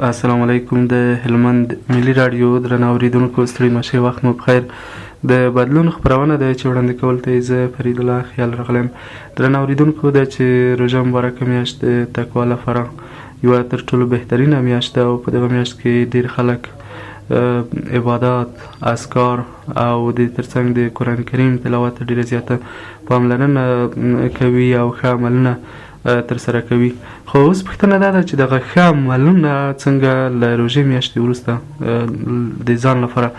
السلام علیکم. د هلمند ملي رادیو درنو اوریدونکو ستړي مشه، وخت مو بخیر. د بدلون خبرونه د چې وړاندې کول ته زه فرید الله خیال راغلم. درنو اوریدونکو، د چې روژه مبارکه میاشت د تقوا لپاره یوه تر ټولو بهترینه میاشت ده او په دغه میاشت کې ډېر خلک عبادات، اذکار او د ترڅنګ د قرآن کریم تلاوت ډېره زیاته پاملرنه کوي او ښه عملونه ترسره کوي. خو اوس پوښتنه دا ده چې دغه ښه عملونه څنګه له روژې میاشتې وروسته د ځان لپاره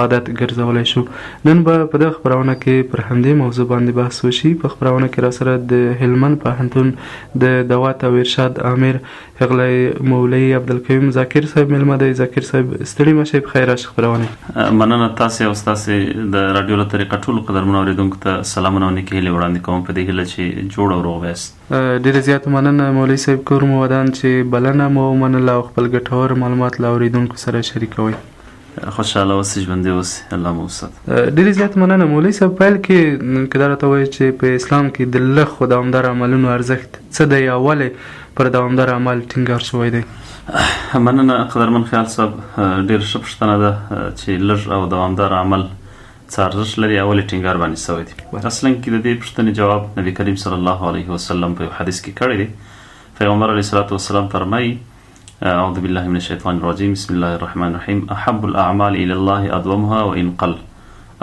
عادت ګرځولی شو. نن به په دغه خپرونه کې پر همدې موضوع باندې بحث وشي. په خپرونه کې راسره د هلمند پوهنتون د دعوت او ارشاد امیر هغلی مولوي عبدالقیوم ذاکر صاحب میلمه دی. ذاکر صاحب ستړي مشئ، په خیر راشئ خپرونې. مننه. تاسې او ستاسې د راډیو له طریقه ټولو قدرمنو اورېدونکو ته سلامونه او نیکې هیلې وړاندې کوم په دې هیله چې جوړ او روغ یاست. ډېره زیاته مننه مولوي صاحب، کور مو ودان چې بلنه مو ومنله او خپل ګټور معلومات له اورېدونکو سره شریکوئ. خوشحاله اوسئ، ژوندي اوسئ، الله مو وسات. ډېرې زیات مننه مولوي صاحب. پیل کې که دا راته ووایئ چې په اسلام کې د لږ خو دوامدار عملونو ارزښت څه دی او ولې پر دوامدار عمل ټینګار شوی دی؟ مننه قدرمن خیال صاحب، ډېره ښه پوښتنه ده چې لږ او دوامدار عمل څه ارزښت لري او ولې ټینګار باندې شوی دی. اصلا کې د دې پوښتنې جواب نبی کریم صلی الله علیه وسلم په یو حدیث کې کړی دی. پیغمبر علیه الصلاة والسلام فرمایي: اعوذ بالله من الشیطان الرجیم، بسم الله الرحمن الرحیم، احب الاعمال الى الله ادومها وان قل،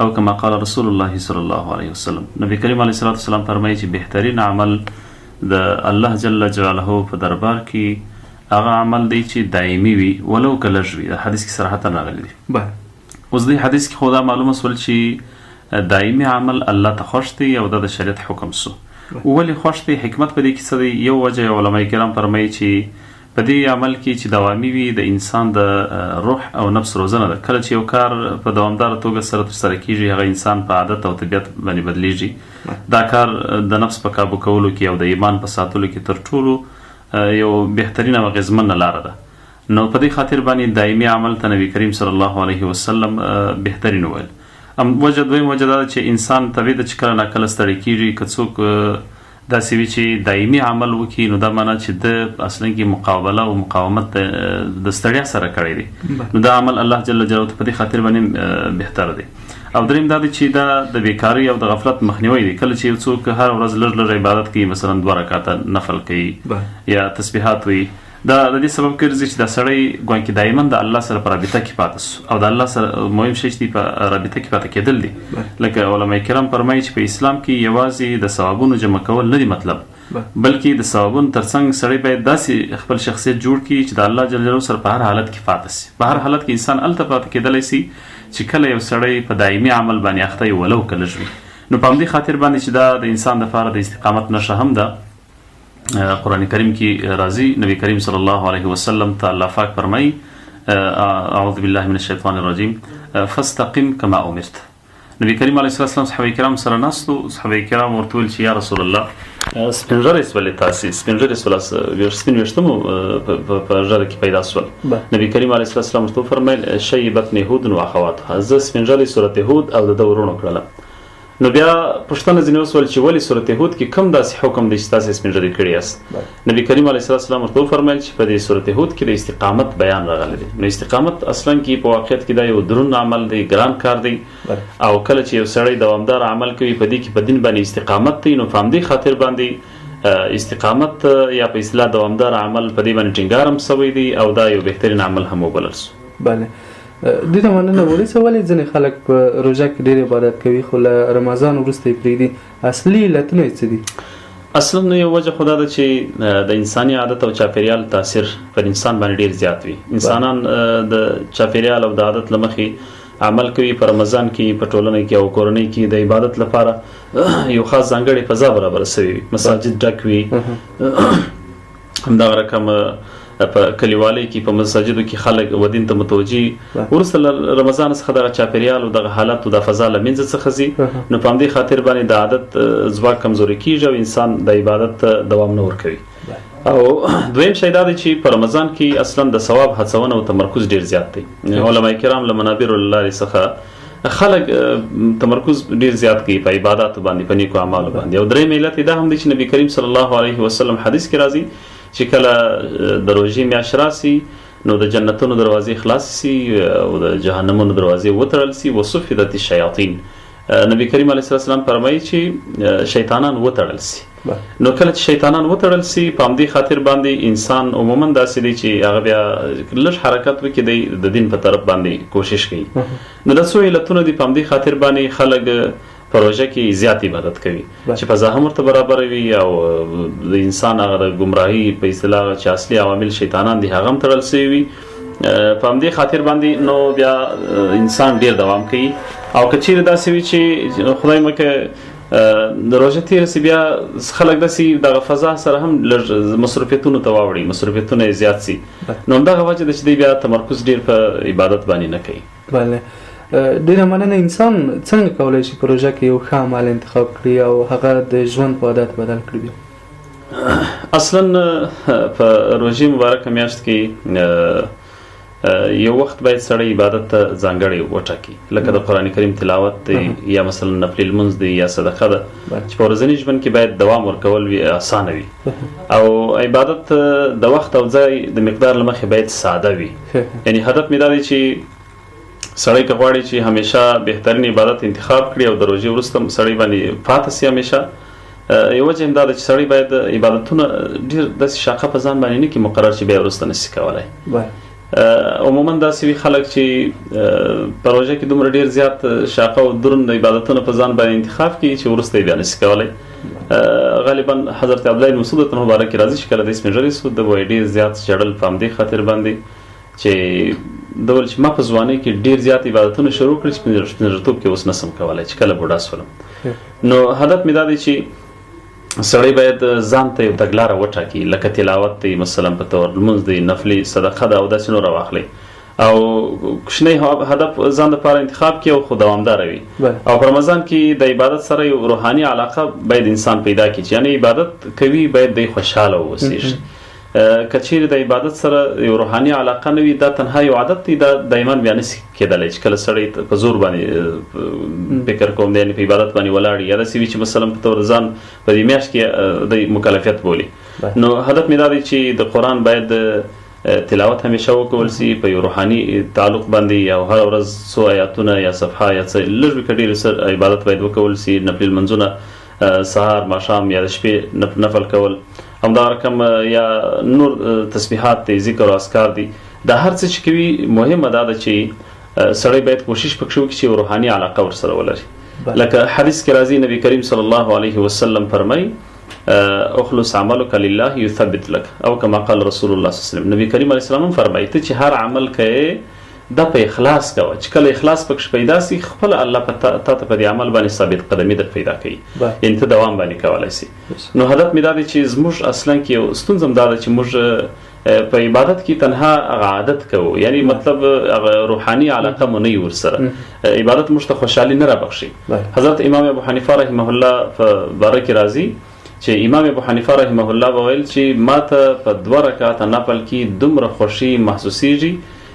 او کما قال رسول الله صلی الله علیه وسلم. نبی کریم علیه الصلاة والسلام فرمایي چې بهترین عمل د الله جل جلاله په دربار کې هغه عمل دی چې دایمي وي ولو که لږ وي. حدیث کې صراحتا راغلی دی. اوس دې حدیث کې خو دا معلومه سول چې دایمي عمل الله ته خوښ دی او دا د شریعت حکم سو. ولې خوښ دی؟ حکمت په دې کې څه دی؟ یو وجه علماء کرام فرمایي چې په دې عمل کې چې دوامي وي د انسان د روح او نفس روزنه ده. کله چې یو کار په دوامداره توګه سره ترسره کیږي، هغه انسان په عادت او طبیعت باندې بدلیږي. دا کار د نفس په کابو کولو کې او د ایمان په ساتلو کې تر ټولو یو بهترینه او اغېزمنه لاره ده. نو په دې خاطر باندې دایمي عمل ته نبی کریم صلی الله علیه وسلم بهترین ویل. دویم وجه دا چې انسان طبیعي ده چې کله ناکله ستړی کیږي. که څوک داسې وي چې دایمي عمل وکړي، نو دا معنا چې د اصلا کې مقابله او مقاومت د ستړیا سره کړی دی. نو دا عمل الله جل جلاله په دې خاطر باندې بهتر دی. او دریم دا دی چې دا د بیکاری او د غفلت مخنیوي دی. کله چې څوک هر ورځ لږ لږ عبادت کوي، مثلا 2 رکعاته نفل کوي یا تسبیحات وي، دا د دې سبب ګرځي چې دا سړی ګویا کې دایما د الله سره په رابطه کې پاتې سو. او د الله سره مهم شی چې په رابطه کې پاتې کېدل دي. لکه علماء کرام فرمایي چې په اسلام کې یوازې د ثوابونو جمع کول نه دي مطلب، بلکې د ثوابونو ترڅنګ سړی باید داسې خپل شخصیت جوړ کړي چې د الله جل جلاله سره په هر حالت کې پاتې سي. په هر حالت کې انسان الته پاتې کېدلی سي چې کله یو سړی په دایمي عمل باندې اخته وي ولو که لږ وي. نو په همدې خاطر باندې چې دا د انسان لپاره د استقامت نښه هم ده. قرآن کریم کې راځي، نبی کریم صلی الله علیه وسلم ته الله پاک فرمایي: اعوذ بالله من الشیطان الرجیم فاستقم کما امرت. نبی کریم علیه السلام صحابه کرام سره ناستو. صحابه کرام ورته ویل چې یا رسول الله، سپین ږیري سولې تاسې سپین ږیري سولاس سپین ویښته مو په ږیره کې پیدا سول. نبی کریم علیه السلام ورته وفرمیل: شیبتنی هود و اخواتها، زه سپین ږیري سورت هود او د ده ورونو کړلم. نو بیا پوښتنه ځینې وسول چې ولې سورت هود کې کوم داسې حکم دی چې تاسې سپین ږیري کړي یاست؟ نبی کریم علیه السلام ورته وفرمیل چې په دې سورت هود کې د استقامت بیان راغلی دی. نو استقامت اصلا کې په واقعیت کې دا یو دروند عمل دی، ګران کار دی. او کله چې یو سړی دوامدار عمل کوي په دې کې په دین باندې استقامت دی، نو په همدې خاطر باندې استقامت یا په اصطلاح دوامدار عمل په دې باندې ټینګار هم شوی دی او دا یو بهترین عمل هم وبلل سو. بله، دې ته مننه مولوي صاحب. ولې ځینې خلک په روژه کې ډېر عبادت کوي خو له رمضان وروسته یې پرېږدي؟ اصلي علتونه یې څه دي؟ اصلا یو وجه خو دا ده چې د انساني عادت او چاپیریال تاثیر پر انسان باندې ډېر زیات وي. انسانان د چاپیریال او د عادت له مخې عمل کوي. په رمضان کې په ټولنه کې او کورنۍ کې د عبادت لپاره یو خاص ځانګړې فضا برابره شوې وي. مساجد ډک وي، همدغه رقم په کلیوالۍ کې په مساجدو کې خلک ودین ته متوجي. وروسته رمضان څخه دغه چاپیریال او دغه حالت او د فضا له منځه څخه ځي. نو په همدې خاطر باندې د عادت ځواک کمزوري کېږي او انسان د عبادت دوام نه ورکوي. او دویم شی دا دی چې په رمضان کې اصلا د ثواب هڅونه او تمرکز ډېر زیات دی. علماء کرام له منابر اللارې څخه خلک تمرکز ډېر زیات کوي په عباداتو باندې، په نیکو اعمالو باندې. او دریم علت دا هم دی چې نبی کریم صلی الله علیه وسلم حدیث کې راځي چې کله د روژې میاشت راسي نو د جنتونو دروازې خلاص سي او د جهنمونو دروازې وتړل سي. وصفدت الشیاطین، نبی کریم علیه السلام فرمایي چې شیطانان وتړل سي. نو کله چې شیطانان وتړل سي په همدې خاطر باندې انسان عموما داسې دی چې هغه بیا لږ حرکت وکړي د دین په طرف باندې کوشش کوي. نو د څو علتونو دي په همدې خاطر باندې خلک پروژه کې زیات عبادت کوي چې فضا هم ورته برابر وي او د انسان هغه د ګمراهي په اصطلاح چې اصلي عوامل شیطانان دي هغه هم تړل سوي وي په همدې خاطر باندې. نو بیا انسان ډیر دوام کوي او که چیرې داسې وي چې خدای مکه د روژه تېره سي بیا خلک داسې دغه فضا سره هم لږ مصروفیتونو ته واوړي، مصروفیتونه یې زیات سي. نو همدغه وجه ده چې دی بیا تمرکز ډیر په عبادت باندې نه کوي. بله ډیره مننه. انسان څنګه کولی شي پروژه کې یو ښه عمل انتخاب کړي او هغه د ژوند په عادت بدل کړي؟ اصلا په روژې مبارکه میاشت کې یو وخت باید سړی عبادت ته ځانګړی وټاکي، لکه د قرآن کریم تلاوت دی یا مثلا نفل لمونځ دی یا صدقه ده چې په ورځني ژوند کې باید دوام ورکول وي، اسانه وي. او عبادت د وخت او ځای د مقدار له مخې باید ساده وي. یعنی هدف مې دا دی چې سړی که غواړي چې همیشه بهترین عبادت انتخاب کړي او د روژې وروسته سړی باندې پاتې سي همیشه، یو وجه همدا ده چې سړی باید عبادتونه ډېر داسې شاقه په ځان باندې نه کړي مقرر چې بیا وروسته نشي کولی. عموما داسې وي خلک چې په روژه کې دومره ډېر زیات شاقه او دروند عبادتونه په ځان باندې انتخاب کړي چې وروسته یې بیا نشي کولی. غالبا حضرت عبدالله بن مسعود رضی الله عنه راځي چې کله د سپین ږیري سو د وایي ډېر زیات ژړل په همدې خاطر باندې چې ډول چې ما په ځوانۍ کې ډېر زیات عبادتونه شروع کړي چې په سپینږیرتوب کې اوس نسم کولی چې کله بوډا شولم. نو هدف مې دا دی چې سړی باید ځان ته یو تګلاره وټاکي، لکه تلاوت دی مثلا په طور، لمونځ دی، نفلي صدقه ده او داسې نور واخلي او کوچنی هدف ځان لپاره انتخاب کړي او خو دوامداره وي. او په رمضان کې د عبادت سره یو روحاني علاقه باید انسان پیدا کړي چې یعنی عبادت کوي باید دی خوشحاله واوسي. که چیرې د عبادت سره یو روحاني علاقه نه وي دا تنها یو عادت دی، دا دایما بیا نشي کېدلی چې کله سړی په زور باندې فکر کوم دی په عبادت باندې ولاړ یا داسې وي چې مثلا په طور ځان په دې میاشت کې د مکلفیت بولي. نو هدف مې دا دی چې د قرآن باید تلاوت همیشه وکول سي په یو روحاني تعلق باندې او هر ورځ څو آیاتونه یا صفحه یا څه لږ وي که ډېر سر عبادت باید وکول سي، نفل لمنځونه سهار ماښام یا د شپې نفل کول، همدا رقم یا نور تسبیحات دی، ذکر او اذکار دي. دا هر څه چې کوي مهمه دا ده چې سړی باید کوشش پکې وکړي چې یو روحاني علاقه ورسره ولري. لکه حدیث کې راځي نبی کریم صلی الله علیه وسلم فرمایي اخلص عملک لله یثبت لك او کما قال رسول الله صلی الله علیه وسلم. نبی کریم علیه السلام فرمایي ته چې هر عمل کوي دا په اخلاص کوه، چې کله اخلاص پکې پیدا سي خپل الله په تا ته په دې عمل باندې ثابت قدمي در پیدا کوي، یعنی ته دوام باندې کولای سي. نو هدف مې دا دی چې زموږ اصلا کې یو ستونزه هم دا ده چې موږ په عبادت کې تنها عادت کوو، یعنی مطلب روحاني علاقه مو نه ورسره. عبادت موږ ته خوشحالي نه رابخشي. حضرت امام ابو حنیفه رحمه الله په باره کې راځي چې امام ابو حنیفه رحمه الله وویل چې ما ته په 2 رکعاته نفل کې دومره خوشي محسوسیږي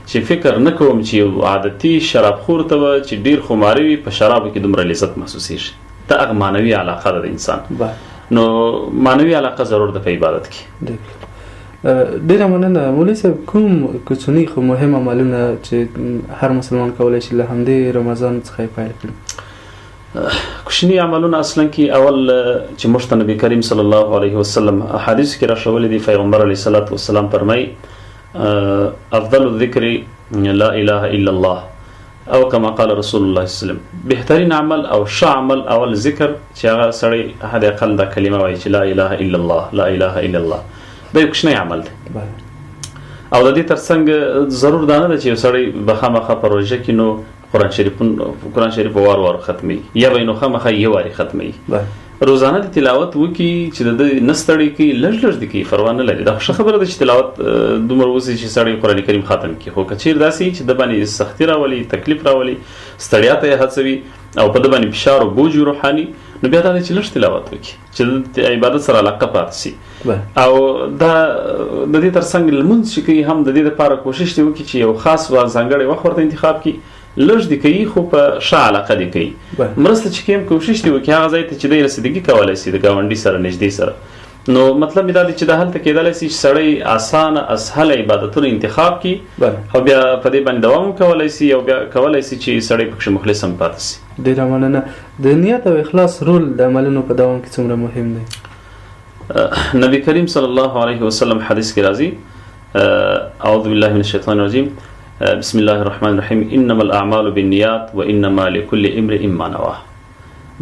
چې فکر نه کوم چې یو عادتي شراب خور ته چې ډیر خماري وي په شرابو کې دومره لذت محسوسیږي. دا هغه معنوي علاقه ده د انسان. نو معنوي علاقه ضرور ده په عبادت کې. ډیره مننه مولوي صاحب. کوم کوچني خو مهم عملونه چې هر مسلمان کولی شي له همدې رمضان څخه پیل کړي؟ کوچني عملونه اصلا کې اول چې موږ ته نبی کریم صلی الله علیه وسلم احادیث کې راښولي دي، پیغمبر علیه الصلاة والسلام فرمایي افضل الذکر لا اله الا الله او کما قال رسول الله صلی الله علیه وسلم. بهترین عمل او ښه عمل اول ذکر چې هغه سړی حد اقل دا کلمه وایي چې لا اله الا الله لا اله الا الله. دا یو کوچنی عمل دی او د دې ترڅنګ ضرور دا نه ده چې یو سړی به خامخا په روژه کې نو قرآن شریف وار وار ختمي یا به نو خامخا یو واري ختمي. روزانه د تلاوت وکي چې د نستړی کی لږ لږ د کی پروا نه لري. دا ښه خبره ده چې تلاوت دومره وځي چې سړی قرآن کریم ختم کی، خو کچیر داسې چې د باندې سختی راولي، تکلیف راولي، ستړیا ته هڅوي او په د باندې فشار او بوج روحاني، نو بیا دا چې لږ تلاوت وکي چې د عبادت سره علاقه پاتې سي. او دا د دې ترڅنګ لمونځ چې کوي هم د دې لپاره کوشش دی وکړي چې یو خاص و ځانګړی وخت ورته انتخاب کړي، لږ دی کوي خو په ښه علاقه دی کوي. مرسته چې کوم کوشش دی وکړي هغه ځای ته چې دی رسیدګي کولی سي د ګاونډي سره نږدې سره، نو مطلب دا دی چې د هلته کېدلی شي چې سړی اسانه اسهل عبادتونه انتخاب کی او بیا په دې باندې دوام کولی شي او بیا کولی شي چې سړی پکښې مخلص هم پاتې شي. ډېره مننه. د نیت او اخلاص رول د عملونو په دوام کې څومره مهم دی؟ نبی کریم صلی الله علیه وسلم حدیث کې راځي اعوذ بالله من الشیطان الرجیم بسم الله الرحمن الرحیم انما الاعمال بالنیات وانما لكل امرئ ما نواه.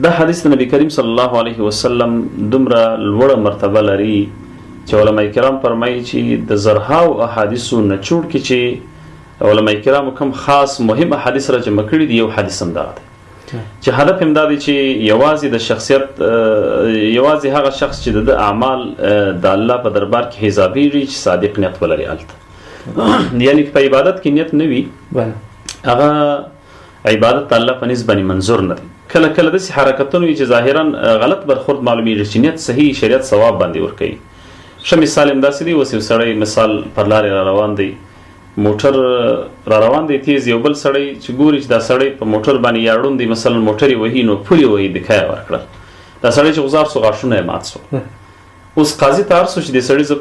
دا حدیث د نبی کریم صلی الله علیه وسلم دومره لوړه مرتبه لري چې علماء کرام فرمایي چې د زرهاو احادیثو نه چوړ کې چې علماء کرام کوم خاص مهم احادیث را جمع کړي دي یو حدیث هم دا دی چې هدف هم دا دی چې یوازې د شخصیت یوازې هغه شخص چې د اعمال د الله په دربار کې حسابېږي چې صادق نیت ولري هلته یعنی په عبادت کې نیت نه وي هغه عبادت الله په نسبت باندې منظور نه دی. کله کله داسې حرکتونه وي چې ظاهرا غلط برخورد معلومیږي چې نیت صحیح شریعت ثواب باندې ورکوي. ښه مثال هم داسې دی، اوس یو سړی مثال پر لارې را روان دی، موټر را روان دی تیز، یو بل سړی چې ګوري چې دا سړی په موټر باندې یا ړوند دی مثلا موټر یې وهي نو پورې وهي دکایه ورکړل، دا سړی چې غوزار سو غاښونه یې مات سو. اوس قاضي ته ارسو چې د سړي زه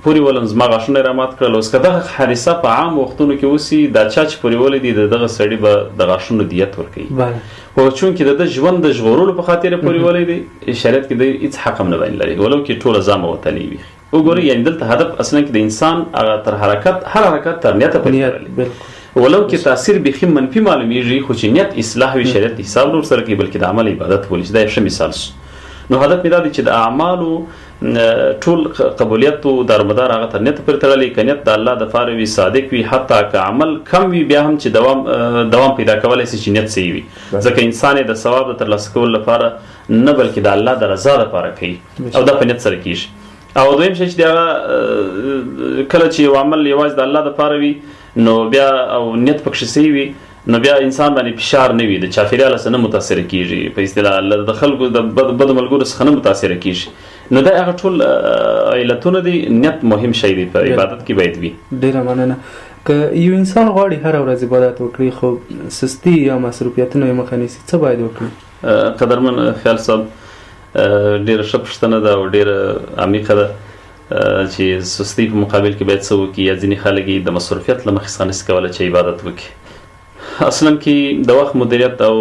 پورې ولم زما غاښونه یې را مات کړل. اوس که دغه حادثه په عام وختونو کې وسي دا چا چې پورې ولی دی دغه سړي به د غاښونو دیت ورکوي، خو چونکې د ژوند د ژغورلو په خاطر یې پورې ولی دی شریعت کې د هېڅ حق هم نه باندې لري ولو کې ټوله ځامه وتلی وي. وګورئ یعنې دلته هدف اصلا کې د انسان هغه تر حرکت هر حرکت تر نیته پورې تړلی ولو کې تاثیر بیخي منفي معلومیږي، خو چې نیت اصلاح وي شریعت حساب نه ورسره کوي بلکې د عمل عبادت بولي. دا یو ښه مثال شو. نو هدف مې دا دی چې د اعمالو ټول قبولیت او دارمدار هغه تر نیت پورې تړلی، که نیت د الله دپاره وي صادق وي، حتی که عمل کم وي بیا هم چې دوام پیدا کولی شي چې نیت صحیح وي، ځکه انسان یې د ثواب د ترلاسه کولو لپاره نه بلکې د الله د رضا لپاره کوي او دا په نیت سره کېږي. او دویم شی چې هغه کله چې یو عمل یوازې د الله دپاره وي نو بیا او نیت پکښې صحیح وي نو بیا انسان باندې فشار نه وي، د چاپېریال څخه نه متاثره کېږي، په اصطلاح د خلکو د بدو ملګرو څخه نه متاثره کېږي. نو دا هغه ټول علتونه دي. نیت مهم شی دی په عبادت کې باید وي. ډېره مننه. که یو انسان غواړي هره ورځ عبادت وکړي خو سستي یا مصروفیتونه یې مخه نیسي څه باید وکړي؟ قدرمن خیال صاحب ډېره ښه پوښتنه ده او ډېره عمیقه ده چې سستي په مقابل کې باید څه وکړي، یا ځینې خلک یې د مصروفیت له مخې څخه نشي کولی چې عبادت وکړي. اصلا کې د وخت مدیریت او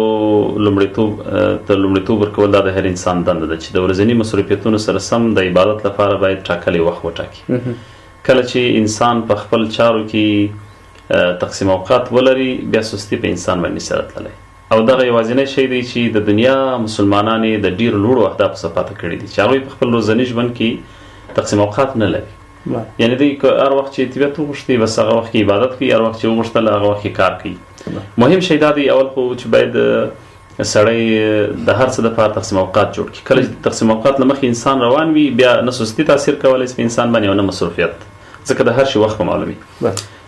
لومړیتوب ورکول دا د هر انسان دنده ده چې د ورځني مصروفیتونو سره سم د عبادت لپاره باید ټاکلی وخت وټاکي. کله چې انسان په خپل چارو کې تقسیم اوقات ولري بیا سستی په انسان باندې سره تللی، او دغه یوازینی شی دی چې د دنیا مسلمانان یې د ډېرو لوړو اهدافو څخه پاته کړي دي چې هغوی په خپل ورځني ژوند کې تقسیم اوقات نه لري. یعنې دوی هر وخت چې طبیعت وغوښتي بس هغه وخت کې عبادت کوي، هر وخت چې وغوښتل هغه وخت کې کار کوي. مهم شی دا دی اول خو چې باید سړی د هر څه دپاره تقسیم اوقات جوړ کړي. کله چې تقسیم اوقات له مخې انسان روان وي بیا نه سستي تاثیر کولی شي په انسان باندې او نه مصروفیت، ځکه د هر شي وخت به معلومي.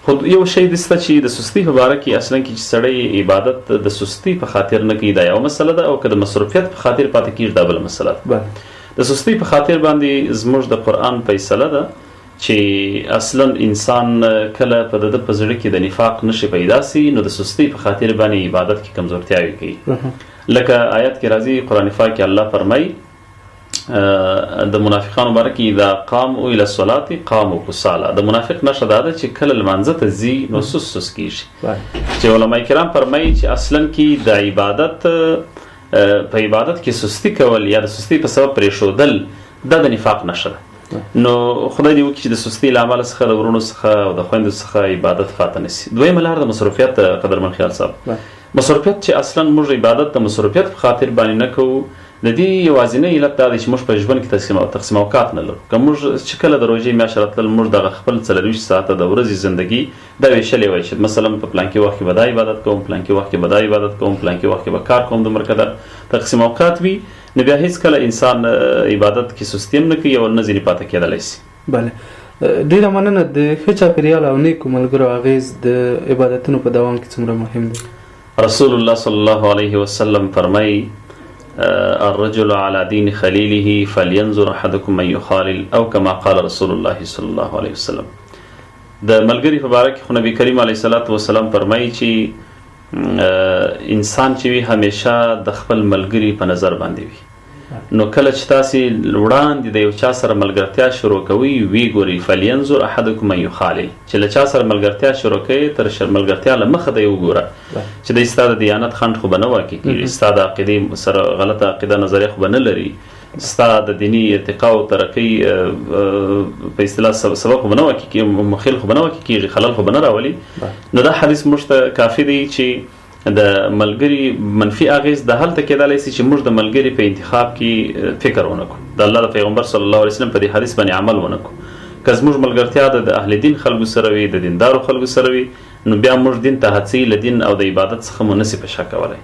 خو یو شی دسته چې د سستي په باره کې اصلا کې چې سړی عبادت د سستي په خاطر نه کوي دا یو مسله ده، او که د مصروفیت په خاطر پاتې کېږي دا بله مسله ده. د سستي په خاطر باندې زموږ د قرآن فیصله ده چې اصلا انسان کله په د په زړه کې د نفاق نشي پیدا سي نو د سستي په خاطر باندې عبادت کې کمزورتیاوي کوي. لکه آیت کې راځي قرآن پاک کې الله فرمایي د منافقانو باره کې اذا قاموا الى الصلاة قاموا کسالى، د منافق نښه دا ده چې کله لمانځه ته ځي نو سست کېږي. چې علماء کرام فرمایي چې اصلا کې د عبادت په عبادت کې سستی کول یا د سستی په سبب پرېښودل دا د نفاق نښه ده. نو خدای دې وکړي چې د سستي له امله څخه د ورونو څخه او د خویندو څخه عبادت فاته نه شي. دویمه لار د مصروفیت قدرمن خیال صاحب، مصروفیت چې اصلا موږ عبادت د مصروفیت په خاطر باندې نه کوو، د دې یوازینی علت دا دی چې موږ په ژوند کې تقسیم اوقات نه لرو. که موږ چې کله د روژې میاشت راتلل موږ دغه خپل 24 ساعته د ورځې زندګي دا ویشلې وای چې مثلا په پلانکي وخت کې به دا عبادت کوم، پلانکي وخت کې به دا عبادت کوم، پلانکي وخت کې به کار کوم، دومره که د تقسیم اوقات وي نو بیا هیڅ کله انسان عبادت کې سستي هم نه کوي او نه ځینې پاته کېدلی شي. بله، ډېره مننه. د ښه چاپېریال او نیکو ملګرو اغېز د عبادتونو په دوام کې څومره مهم دی؟ رسول الله صلی الله علیه وسلم فرمایي الرجل على دين خليله فلينظر احدكم من يخالل او كما قال رسول الله صلی الله علیه وسلم. د ملګري په باره کې خو نبی کریم علیه الصلاة والسلام فرمایي چې انسان چې وي همیشه د خپل ملګري په نظر باندې وي، نو کله چې تاسې وړاندې د یو چا سره ملګرتیا شروع کوئ وی ګورئ فلینظر احدکم من یخالل چې له چا سره ملګرتیا شروع کوئ تر ملګرتیا له مخه دی وګوره چې دی ستا د دیانت خنډ خو به نه واقع کېږي ستا د عقیدې سره غلطه عقیده نظریه خو به نه لري ستا د دیني ارتقا او ترقۍ په اصطلاح سبب خو به نه واقع کېږي مخیل خو به نه واقع کېږي خلل خو به نه راولي نو دا حدیث موږ ته کافي دی چې د ملګري منفي اغیز د هلته کېدلی شي چې موږ د ملګري په انتخاب کې فکر ونه کړو د الله د پیغمبر صلی الله علیه وسلم په دې حدیث باندې عمل ونه کړو که زموږ ملګرتیا د اهل دین خلکو سره وي د دیندارو خلکو سره وي نو بیا موږ دین ته هڅوي له دین او د عبادت څخه مو نسي په شا کولی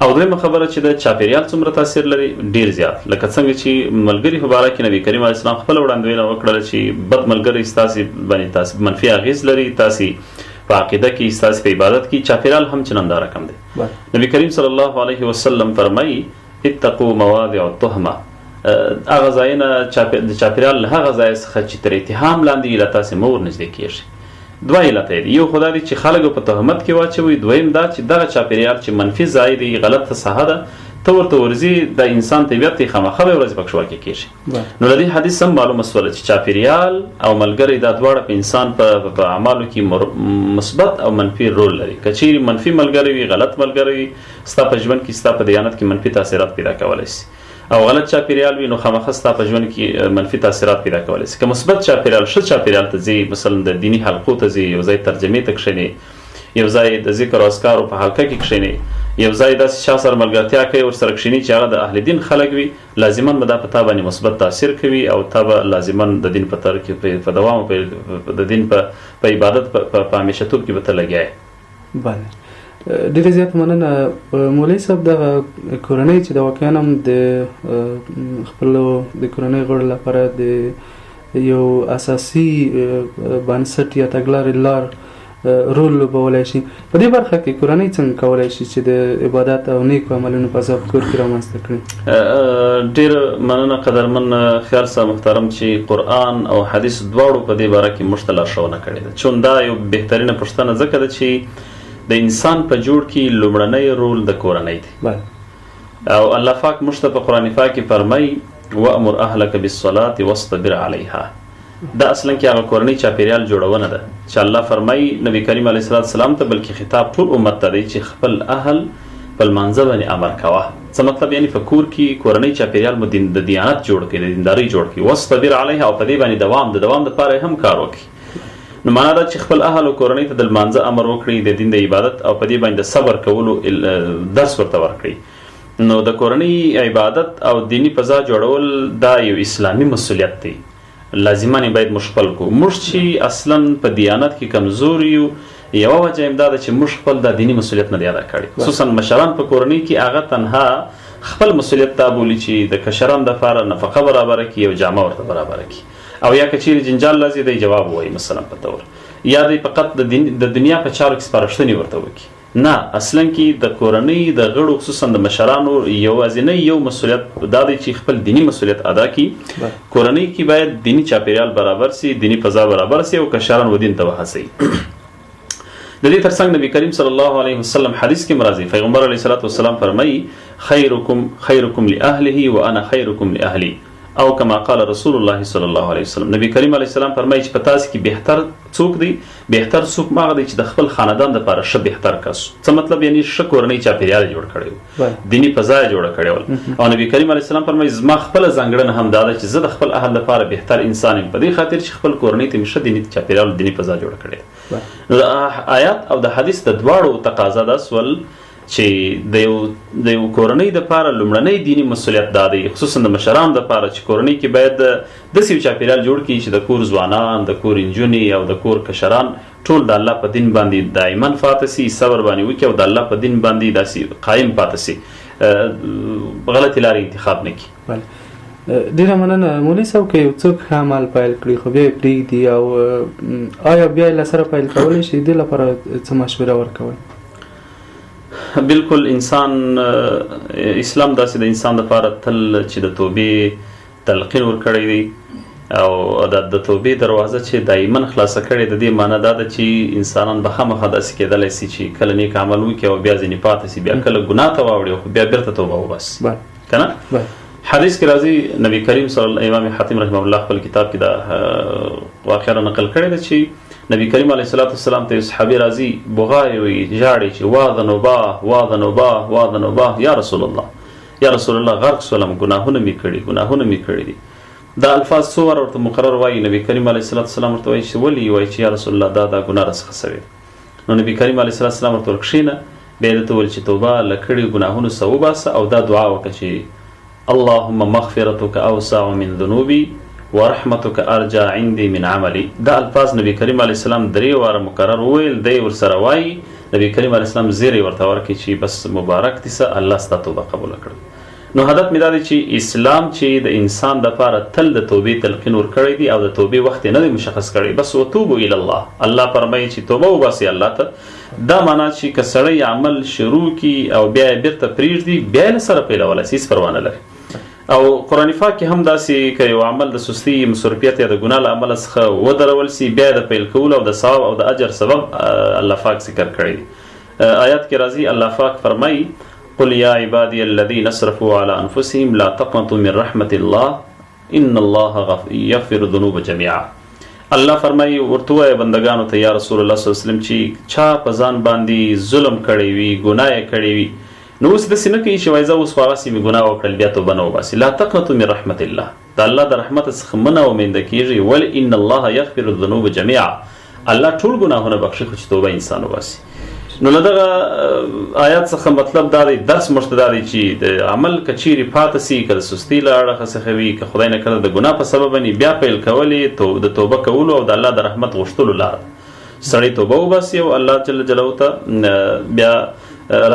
او دویمه خبره چې د چاپیریال څومره تاثیر لري ډیر زیات لکه څنګه چې ملګري په باره کې نبی کریم علیه السلام خپله وړاندوینه وکړله چې بد ملګری ستاسې باندې منفي اغیز لري تاسې په عقیده کې ستاسې په عبادت کې چاپیریال هم چناندا رقم دی نبی کریم صلی الله علیه وسلم فرمایي اتقوا مواضع التهمه هغه ځایونه د چاپیریال له هغه ځای څخه چې تر اتهام لاندې له تاسې مه ورنږدې کېږئ دوه علته دي یو خو دا دی چې خلکو په تهمت کې واچوي دویم دا چې دغه چاپیریال چې منفي ځای دی غلطه ساحه ده ته ورته ورځي د انسان طبیعت دی خامخا به ورځې پکښې واقع کېږي نو د دې حدیث هم معلومه شوله چې چاپیریال او ملګری دا دواړه په انسان په اعمالو کې مثبت او منفي رول لري که چیرې منفي ملګری وي غلط ملګری وي ستا په ژوند کې ستا په دیانت کې منفي تاثیرات پیدا کولی شي او غلط چاپیریال وي نو خامخا ستا په ژوند کې منفي تاثیرات پیدا کولی شي که مثبت چاپیریال ښه چاپیریال ته ځي مثلا د دیني حلقو ته ځي یو ځای ترجمې ته کښېنې یو ځای د ذکر او اذکارو په حلقه کې کښېنې یو ځای داسې چا سره ملګرتیا کوي ورسره کښېني چې هغه د اهل دین خلک وي لازما به دا په تا باندې مثبت تاثیر کوي او تا به لازما د دین په تر کې په دوام د دین په عبادت په همیشهتوب کې به ته لګیا یې بله ډېره زیاته مننه مولوي صاحب دغه کورنۍ چې د واقعا هم د خپلو د کورنۍ غړو لپاره د یو اساسي بنسټ یا تګلارې لار رول لوبولی شي په دې برخه کې کورنۍ څنګه کولی شي چې د عبادت او نیکو عملونو فضا په کور کې رامنځته کړي ډېر مننه قدرمن خیال صاحب محترم چې قرآن او حدیث دواړو په دې باره کې موږ ته لارښوونه کړې ده چون دا یو بهترینه پوښتنه ځکه ده چې د انسان په جوړ کې لومړنی رول د کورنۍ دی او الله پاک موږ ته په قرآن پاک کې فرمایي وامر اهلک بالصلاة واصطبر علیها دا اصلا کې هغه کورنۍ چاپیریال جوړونه ده چې الله فرمایي نبی کریم علیه السلام ته بلکې خطاب ټول امت ته دی چې خپل اهل په لمانځه باندې امر کوه څه مطلب یعنی په کور کې کورنۍ چاپیریال مو د دیانت جوړ کړي د دیندارۍ جوړ کړي واصطبر علیها او په دې باندې د دوام دپاره هم کار وکړي نو معنا دا چې خپل اهل او کورنۍ ته د لمانځه امر وکړي د دین د عبادت او په دې باندې د صبر کولو درس ورته ورکړي نو د کورنۍ عبادت او دینی فضا جوړول دا یو اسلامي مسؤلیت دی لازمانه باید موږ خپل کو موږ چې اصلا په دیانت کې کمزور یو یوه وجه هم دا ده چې موږ خپل د دینی مسؤلیت نه دی ادا کړی خصوصا مشران په کورنۍ کې هغه تنها خپل مسؤلیت دا بولي چې د کشرانو دپاره نفقه برابره کړي یو جامه ورته برابره کړي او یا که چیرې جنجال راځي دی جواب ووایي مثلا په طور یا دی فقط د دنیا په چارو کې سپارښتنې ورته وکړي نه اصلا کې د کورنۍ د غړو خصوصا د مشرانو یوازینی یو مسؤلیت دا دی چې خپل دینی مسؤلیت ادا کړي کورنۍ کې باید دینی چاپیریال برابر سي دینی فضا برابر سي او کشران و دین ته وهڅوي د دې ترڅنګ نبی کریم صلی الله علیه وسلم حدیث کې مرضی پیغمبر علیه الصلاه والسلام فرمایي خیرکم لاهله وانا خیرکم لاهلی او کما قال رسول الله صلی الله علیه وسلم نبی کریم علیه السلام فرمایي چې په تاسو کې بهتر څوک دی بهتر څوک ماغه دی چې د خپل خاندان لپاره ښه بهتر کس څه مطلب یعنی ښه کورنۍ چاپیریال جوړ کړی دینی فضا جوړ کړی او نبی کریم علیه السلام فرمایي زما خپل ځانګړنه هم دا ده چې زه د خپل اهل لپاره بهتر انسان یم په دې خاطر چې خپل کورنۍ ته مې ښه دینی چاپیریال دینی فضا جوړ کړی نو د آیات او د حدیث د دواړو تقاضا دا سول چې د یو کورنۍ دپاره لومړنی دینی مسؤلیت دا دی خصوصا د مشرانو دپاره چې کورنۍ کې باید داسې یو چاپیریال جوړ کړي چې د کور ځوانان د کور نجونې او د کور کشران ټول د الله په دین باندې دایما پاتې سي صبر باندې وکړي او د الله په دین باندې داسې قایم پاتې سي غلطې لارې انتخاب نه کړي ډېره مننه مولوي صاحب که یو څوک ښه عمل پیل کړي خو بیا یې پرېږدي او آیا بیا یې له سره پیل کولی شي دې لپاره څه مشوره ورکوئ بالکل انسان اسلام داسې د انسان لپاره تل چې د توبې تلقین ورکړی دی او د توبې دروازه چې دایما خلاصه کړې د دې معنی دا ده چې انسانان به خامخا داسې کېدلی سي چې کله نیک عمل وکړي او بیا ځینې پاتې سي بیا کله ګناه ته واوړي خو بیا بیرته توبه وباسي که نه حدیث کې راځي نبی کریم صلی الله امام حاتم رحمه الله خپل کتاب کې دا واقعه نقل کړی ده چې نبی کریم علیه الصلاۃ والسلام ته صحابي راځي بغای وي جاړي چې واذن وباه یا رسول الله غرق سولم ګناهونه می کړی دي دا الفاظ څو ورته مقرر وایي نبی کریم علیه الصلاۃ والسلام ورته وایي چې ولي وایي چې یا رسول الله دا ګناه رسخه سوی نو نبی کریم علیه الصلاۃ والسلام ورته ورکښینه بیا ورته ویل چې توبه له کړي ګناهونو څخه وباسه او دا دعا وکړه چې اللهم مغفرتك اوسع من ذنوبي ورحمتك ارجع عندي من عملي. دا الفاظ نبی کریم علیه السلام درې واره مقرر ویل دی ورسره وایي نبی کریم علیه السلام زیری ورته ورکړي چې بس مبارک دي سه الله ستا توبه قبول کړي. نو هدف مې دا دی چې اسلام چې د انسان دپاره تل د توبې تلقین ورکړی دی او د توبې وخت یې نه دی مشخص کړی بس وتوبو الی الله فرمایي چې توبه وباسي الله ته دا معنا چې که سړی عمل شروع کړي او بیا یې بیرته پرېږدي بیا یې له سره پیلولی هېڅ پروا نه لري او قرآن پاک کې هم داسې که یو عمل د سستي مصروفیت یا د ګناه له امله څخه ودرول سي بیا د پیل کولو او د ثواب او د اجر سبب الله پاک ذکر کړی دی. آیات کې راځي الله پاک فرمایي قل یا عبادی الذین اسرفوا علی انفسهم لا تقنطوا من رحمت الله ان الله یغفر الذنوب جميعا. الله فرمایي ورته وایه بندگانو ته یا رسول الله صلی الله علیه وسلم چې چا په ځان باندې ظلم کړی وي ګناه یې کړی وي نو اوس داسې نه کوي چې وایي زه اوس هغسې مې ګناه وکړل بیا توبه نه وباسي. لا تقنطوا من رحمت الله د الله د رحمت څخه مه ناامیده کېږي ول ان الله یغفر الذنوب جميعا الله ټول ګناهونه بخښي خو چې توبه انسان وباسي. نو له دغه آیات څخه مطلب دا دی درس موږ ته دا دی چې د عمل که چیرې پاته سي که د سستي له اړخه څخه وي که خدای نه کړه د ګناه په سبب باندې بیا پیل کولې د توبه کولو او د الله د رحمت غوښتلو لاره سړی توبه وباسي او الله جل جلاله ته بیا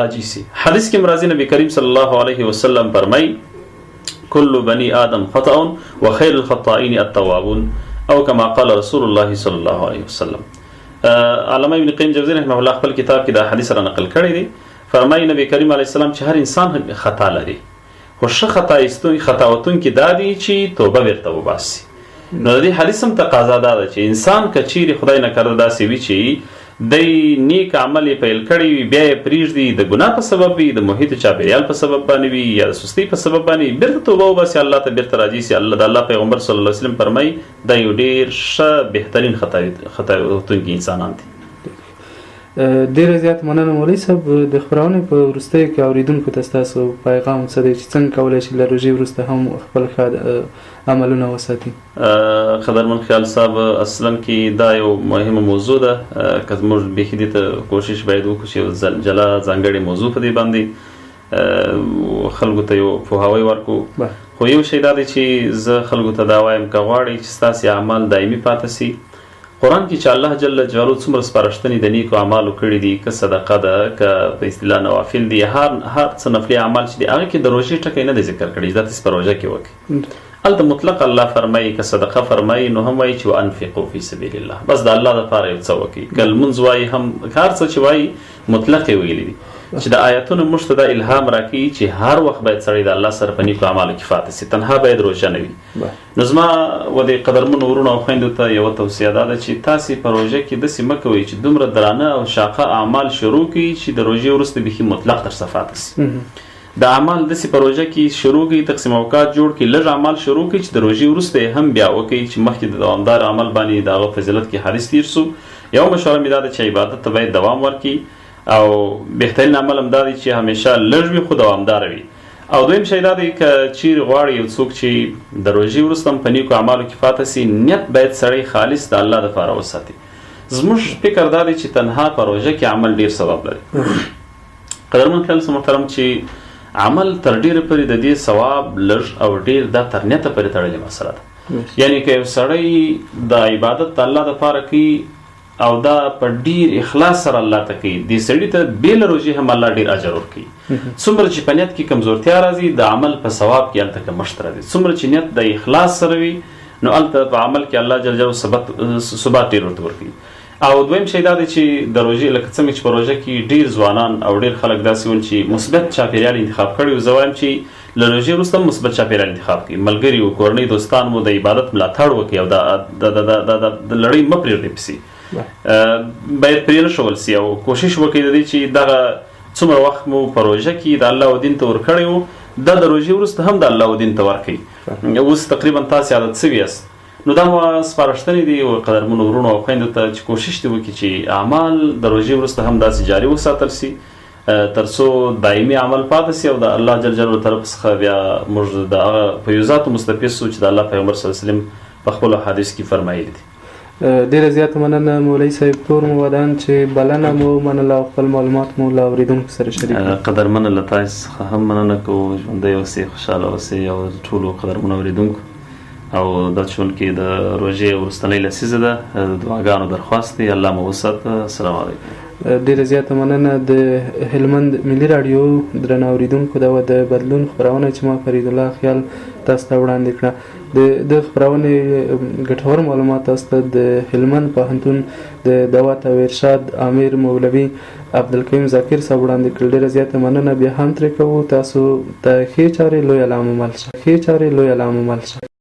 راجي سي. حدیث کې راځي نبی کریم صلی الله علیه وسلم فرمایي کل بني آدم خطأ وخیر الخطائین التوابون او کما قال رسول الله صلی الله علیه وسلم. علامه ابن قیم جوزی رحمه الله خپل کتاب کې دا حدیث را نقل کړی دی فرمایي نبی کریم علیه السلام چې هر انسان خطا لري خو ښه خطاوتونکي دا دي چې توبه بیرته وباسي. نو د دې حدیث هم تقاضا دا ده چې انسان که چیرې خدای نه کړه داسې وي چې دی نیک عمل یې پیل کړی وي بیا یې پرېږدي د ګناه په سبب وي د محیط چاپېریال په سبب باندې وي یا د سستۍ په سبب باندې بیرته توبه وباسي الله ته بیرته راځي سي. د الله پیغمبر صلی الله علیه وسلم فرمایي دا یو ډېر ښه بهترین خطاوتونکي انسانان دي. ډېره زیات مننه مولوي صاحب. د خپرونې په وروستیو کې اورېدونکو ته ستاسو پیغام څه دی چې څنګه کولی شي له روژې وروسته هم خپل ښه عملونه وساتي؟ قدرمن خیال صاحب اصلا کې دا یو مهمه موضوع ده که موږ بیخي دې ته کوشش باید وکړو چې یو جلا ځانګړې موضوع په دې باندې خلکو ته یو پوهاوی ورکړو. خو یو شی دا دی چې زه خلکو ته دا وایم که غواړئ چې ستاسې اعمال دایمي پاته سي قرآن کې چې الله جل جلاله څومره سپارښتنې د نیکو اعمالو کړي دي که صدقه ده که په اصطلاح نوافل دي هر څه نفلي اعمال چې دي هغه کې د روژې ټکی نه دی ذکر کړی دا تاسې په روژه کې وکړئ. هلته مطلق الله فرمایي که صدقه فرمایي نو هم وایي چې وانفقوا فی سبیل الله بس د الله دپاره یو څه وکړي. که لمونځ وایي هم هر څه چې وایي مطلق یې ویلي دي چې د آیتونو موږ ته دا الهام راکوي چې هر وخت باید سړی د الله سره په نیکو اعمالو کې فاتح سي تنها باید روژه نه وي. نو زما و د قدرمنو ورونو او خویندو ته یوه توصیه دا ده چې تاسې په روژه کې داسې مه کوئ چې دومره درانه او شاقه اعمال شروع کړي چې د روژې وروسته بیخي مطلق درڅخه فاتح سي. د اعمال داسې په روژه کې شروع کړي تقسیم اوقات جوړ کړي لږ اعمال شروع کړي چې د روژې وروسته یې هم بیا وکړي چې مخکې د دوامدار عمل باندې د هغه فضیلت کې حدیث تیر سو. یو مشوره مې دا ده چې عبادت ته باید دوام ورکړي او بهترین عمل هم دا دی چې همیشه لږ وي خو دوامداره وي. او دویم شی دا دی که چیرې غواړي یو څوک چې د روژې وروسته هم په نیکو اعمالو کې فاتح سي نیت باید سړی خالص د الله دپاره وساتي. زموږ فکر دا دی چې تنها په روژه کې عمل ډېر ثواب لري. قدرمن خیال محترم چې عمل تر ډېره پورې د دې ثواب لږ او ډېر دا تر نیته پورې تړلې مسله ده. یعنی که یو سړی د عبادت د الله دپاره کوي او دا په ډیر اخلاص سره الله ته کوي دې سړي ته بې له روژې هم الله ډېر اجر ورکوي. څومره چې په نیت کې کمزورتیا راځي د عمل په ثواب کې هلته کمښت راځي. څومره چې نیت د اخلاص سره وي نو هلته په عمل کې الله جل جلاله ثبات ډېر ورته ورکوي. او دویم شی دا دی چې د روژې لکه څنګه چې په روژه کې ډېر ځوانان او ډېر خلک داسې ول چې مثبت چاپېریال انتخاب کړی و. زه وایم چې له روژې وروسته هم مثبت چاپېریال انتخاب کړي ملګري و کورنۍ دوستان مو د عبادت ملاتړ وکړي او د لړۍ مه پرېږدئ پسې باید پرې نه ښول سي او کوشش وکړي د دې چې دغه څومره وخت مو په روژه کې د الله او دین ته ورکړی و دا د روژې وروسته هم د الله دین ته ورکوي. اوس تقریبا تاسې عادت سوي یاست، نو دا سپارښتنې دي قدرمنو ورونو او خویندو ته چې کوشش دې وکړي چې اعمال د روژې وروسته هم داسې جاري وساتل سي تر څو دایمي عمل پاتې سي او د الله جل جلاله طرف څخه بیا موږ د هغه فیوزاتو مستفیض سو چې د الله پیغمبر صلی الله علیه وسلم په خپلو حدیث کې فرمایلي دي. ډیره زیاته مننه مولوي صاحب، تور مو ودان چې بلنه مو منله او خپل معلومات مو له اورېدونکو سره شریک. قدرمنه له تاسو څخه هم مننه کوو، ژوندی اوسئ، خوشحاله اوسئ او ټولو قدرمنو اورېدونکو او دا چونکې د روژې وروستنۍ لسیزه ده، د دعاګانو درخواست دی، الله مو وساته. السلام علیکم. ډیره زیاته مننه. د هلمند ملي راډیو درنه اورېدونکو دا د بدلون خپرونه چې ما فرید الله خیال تاسو ته وړاندې کړه. د خپرونې ګټور معلومات تاسو ته د هلمند پوهنتون د دعوت او ارشاد امیر مولوي عبدالکریم ذاکر صاحب وړاندې کړل. ډیره زیاته مننه. بیا هم ترې کوو تاسو ته ښې چارې لوی علامه مل شه.